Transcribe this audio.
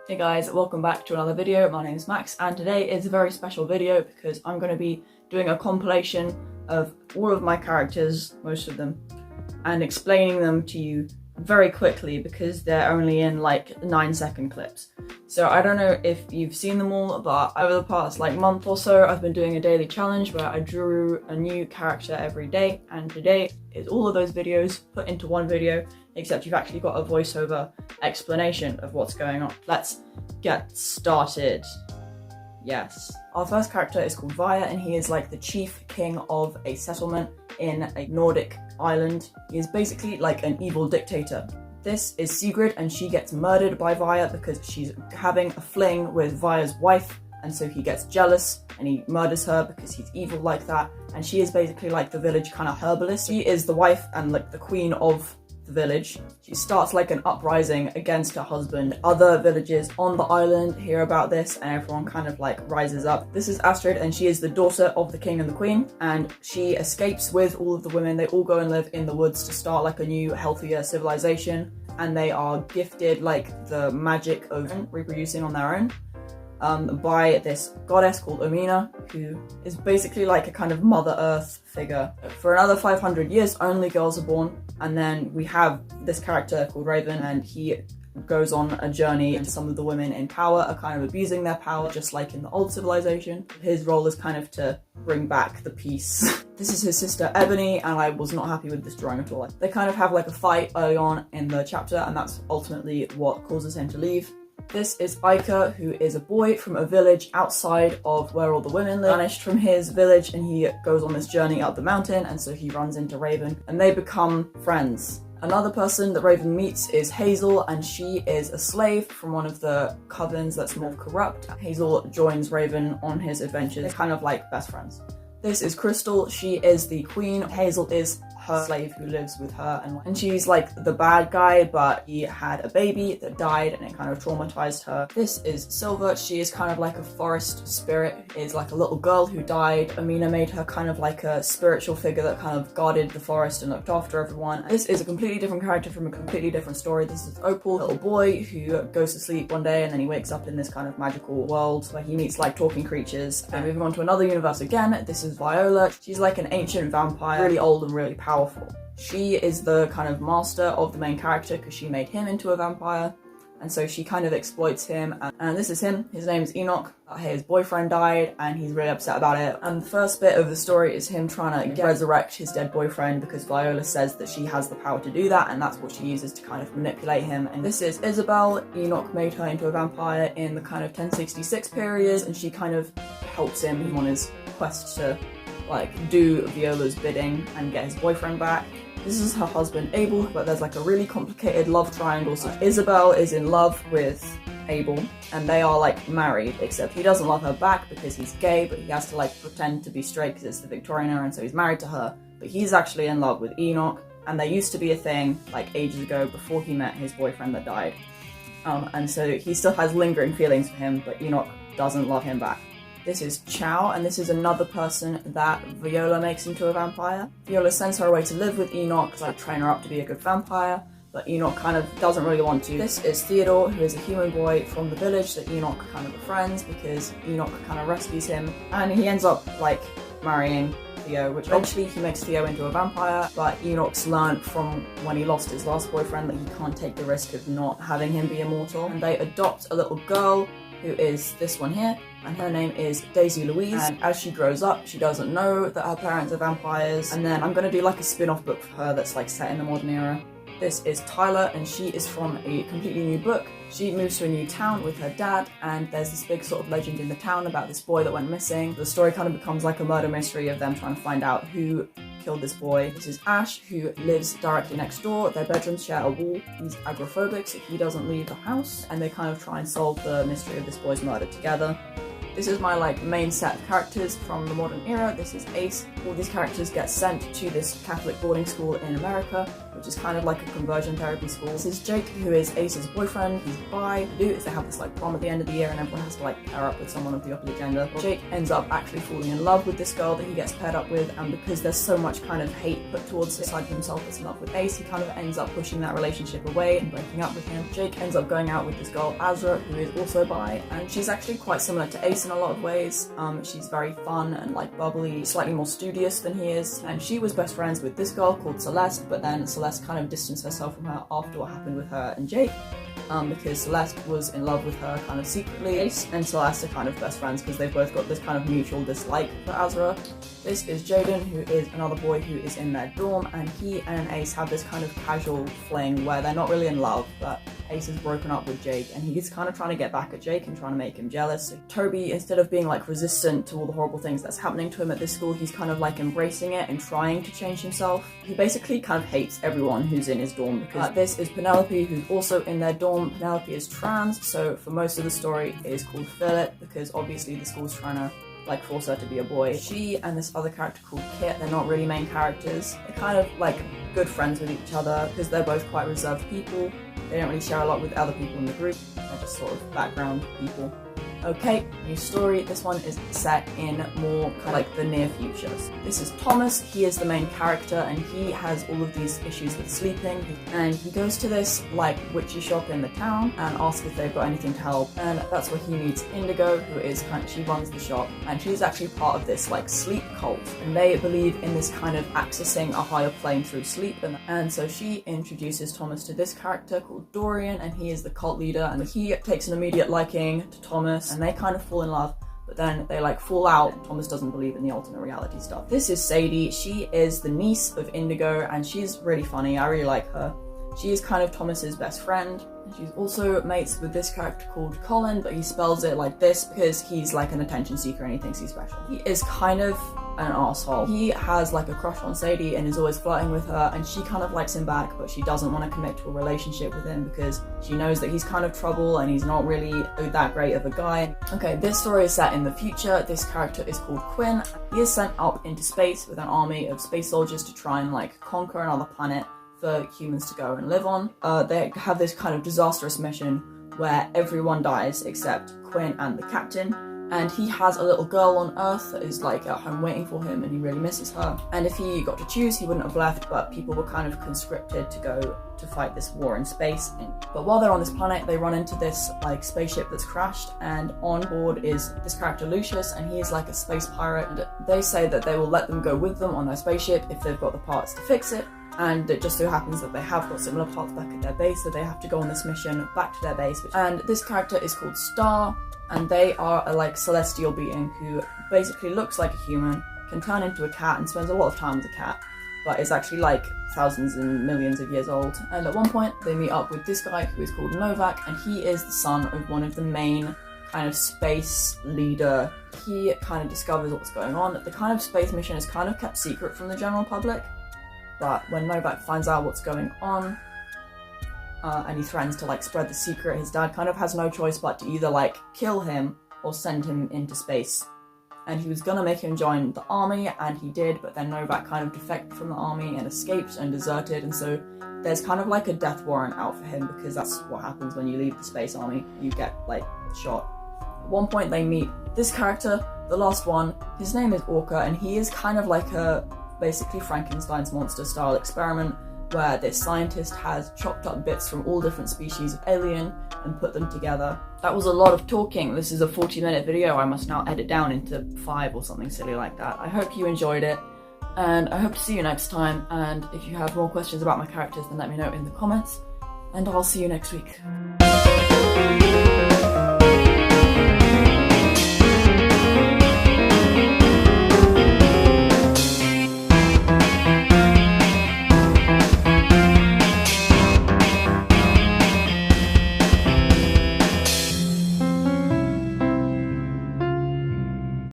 Hey guys, welcome back to another video. My name is Max and today is a very special video because I'm going to be doing a compilation of all of my characters, most of them, and explaining them to you very quickly because they're only in like 9-second clips. So I don't know if you've seen them all, but over the past month or so I've been doing a daily challenge where I drew a new character every day, and today is all of those videos put into one video, except you've actually got a voiceover explanation of what's going on. Let's get started. Yes. Our first character is called Vaya, and he is like the chief king of a settlement in a Nordic island. He is basically like an evil dictator. This is Sigrid, and she gets murdered by Vaya because she's having a fling with Vaya's wife, and so he gets jealous and he murders her because he's evil like that. And she is basically like the village kind of herbalist. She is the wife and like the queen of the village. She starts like an uprising against her husband. Other villages on the island hear about this and everyone kind of like rises up. This is Astrid, and she is the daughter of the king and the queen, and she escapes with all of the women. They all go and live in the woods to start like a new, healthier civilization, and they are gifted like the magic of reproducing on their own by this goddess called Omina, who is basically like a kind of Mother Earth figure. For another 500 years, only girls are born, and then we have this character called Raven, and he goes on a journey, and some of the women in power are kind of abusing their power, just like in the old civilization. His role is kind of to bring back the peace. This is his sister Ebony, and I was not happy with this drawing at all. They kind of have like a fight early on in the chapter, and that's ultimately what causes him to leave. This is Iker, who is a boy from a village outside of where all the women live. Vanished from his village, and he goes on this journey up the mountain, and so he runs into Raven and they become friends. Another person that Raven meets is Hazel, and she is a slave from one of the covens that's more corrupt. Hazel joins Raven on his adventures. They're kind of like best friends. This is Crystal. She is the queen. Hazel is her slave who lives with her, and she's like the bad guy, but he had a baby that died and it kind of traumatized her. This is Silver. She is kind of like a forest spirit, is like a little girl who died. Amina made her kind of like a spiritual figure that kind of guarded the forest and looked after everyone. This is a completely different character from a completely different story. This is Opal, a little boy who goes to sleep one day and then he wakes up in this kind of magical world where he meets like talking creatures. And moving on to another universe again, this is Viola. She's like an ancient vampire, really old and really powerful. She is the kind of master of the main character because she made him into a vampire, and so she kind of exploits him. And this is him. His name is Enoch. His boyfriend died and he's really upset about it. And the first bit of the story is him trying to resurrect his dead boyfriend because Viola says that she has the power to do that, and that's what she uses to kind of manipulate him. And this is Isabel. Enoch made her into a vampire in the kind of 1066 period, and she kind of helps him on his quest to like do Viola's bidding and get his boyfriend back. This is her husband Abel, but there's like a really complicated love triangle. So Isabel is in love with Abel and they are like married, except he doesn't love her back because he's gay, but he has to like pretend to be straight because it's the Victorian era, and so he's married to her. But he's actually in love with Enoch, and there used to be a thing like ages ago before he met his boyfriend that died. And so he still has lingering feelings for him, but Enoch doesn't love him back. This is Chow, and this is another person that Viola makes into a vampire. Viola sends her away to live with Enoch to like train her up to be a good vampire, but Enoch kind of doesn't really want to. This is Theodore, who is a human boy from the village that Enoch kind of befriends because Enoch kind of rescues him, and he ends up like marrying Theo, which eventually he makes Theo into a vampire. But Enoch's learned from when he lost his last boyfriend that he can't take the risk of not having him be immortal, and they adopt a little girl who is this one here, and her name is Daisy Louise. And as she grows up, she doesn't know that her parents are vampires, and then I'm gonna do like a spin-off book for her that's like set in the modern era. This is Tyler, and she is from a completely new book. She moves to a new town with her dad, and there's this big sort of legend in the town about this boy that went missing. The story kind of becomes like a murder mystery of them trying to find out who killed this boy. This is Ash, who lives directly next door. Their bedrooms share a wall. He's agoraphobic, so he doesn't leave the house, and they kind of try and solve the mystery of this boy's murder together. This is my like main set of characters from the modern era. This is Ace. All these characters get sent to this Catholic boarding school in America, which is kind of like a conversion therapy school. This is Jake, who is Ace's boyfriend. He's bi. What they do is they have this like prom at the end of the year and everyone has to like pair up with someone of the opposite gender. Jake ends up actually falling in love with this girl that he gets paired up with, and because there's so much kind of hate put towards the side of himself that's in love with Ace, he kind of ends up pushing that relationship away and breaking up with him. Jake ends up going out with this girl Azra, who is also bi, and she's actually quite similar to Ace in a lot of ways. She's very fun and like bubbly, slightly more studious than he is, and she was best friends with this girl called Celeste, but then Celeste kind of distanced herself from her after what happened with her and Jake, because Celeste was in love with her kind of secretly. Ace and Celeste are kind of best friends because they've both got this kind of mutual dislike for Azra. This is Jaden, who is another boy who is in their dorm, and he and Ace have this kind of casual fling where they're not really in love, but Ace is broken up with Jake and he's kind of trying to get back at Jake and trying to make him jealous. So Toby, instead of being like resistant to all the horrible things that's happening to him at this school, he's kind of like embracing it and trying to change himself. He basically kind of hates everyone who's in his dorm because this is Penelope, who's also in their dorm. Penelope is trans, so for most of the story it is called Philip because obviously the school's trying to like force her to be a boy. She and this other character called Kit, they're not really main characters. They're kind of like good friends with each other because they're both quite reserved people. They don't really share a lot with other people in the group. They're just sort of background people. Okay, new story. This one is set in more kind of like the near future. This is Thomas. He is the main character and he has all of these issues with sleeping, and he goes to this like witchy shop in the town and asks if they've got anything to help, and that's where he meets Indigo, who is she runs the shop, and she's actually part of this like sleep cult, and they believe in this kind of accessing a higher plane through sleep, and so she introduces Thomas to this character called Dorian, and he is the cult leader, and he takes an immediate liking to Thomas and they kind of fall in love, but then they like fall out and Thomas doesn't believe in the alternate reality stuff. This is Sadie. She is the niece of Indigo and she's really funny. I really like her. She is kind of Thomas's best friend. And she's also mates with this character called Colin, but he spells it like this because he's like an attention seeker and he thinks he's special. He is kind of an asshole. He has like a crush on Sadie and is always flirting with her, and she kind of likes him back, but she doesn't want to commit to a relationship with him because she knows that he's kind of trouble and he's not really that great of a guy. Okay, this story is set in the future. This character is called Quinn. He is sent up into space with an army of space soldiers to try and like conquer another planet for humans to go and live on. They have this kind of disastrous mission where everyone dies except Quinn and the captain, and he has a little girl on Earth that is like at home waiting for him and he really misses her. And if he got to choose, he wouldn't have left, but people were kind of conscripted to go to fight this war in space. But while they're on this planet, they run into this like spaceship that's crashed, and on board is this character Lucius, and he is like a space pirate, and they say that they will let them go with them on their spaceship if they've got the parts to fix it. And it just so happens that they have got similar parts back at their base, so they have to go on this mission back to their base. And this character is called Star, and they are a like celestial being who basically looks like a human, can turn into a cat and spends a lot of time as a cat, but is actually like thousands and millions of years old. And at one point they meet up with this guy who is called Novak, and he is the son of one of the main kind of space leader. He kind of discovers what's going on. The kind of space mission is kind of kept secret from the general public, but when Novak finds out what's going on, and he threatens to like spread the secret, his dad kind of has no choice but to either like kill him or send him into space. And he was gonna make him join the army, and he did, but then Novak kind of defected from the army and escaped and deserted, and so there's kind of like a death warrant out for him because that's what happens when you leave the space army, you get like shot. At one point they meet this character, the last one. His name is Orca, and he is kind of like a basically Frankenstein's monster style experiment where this scientist has chopped up bits from all different species of alien and put them together. That was a lot of talking. This is a 40-minute video I must now edit down into 5 or something silly like that. I hope you enjoyed it, and I hope to see you next time, and if you have more questions about my characters then let me know in the comments, and I'll see you next week.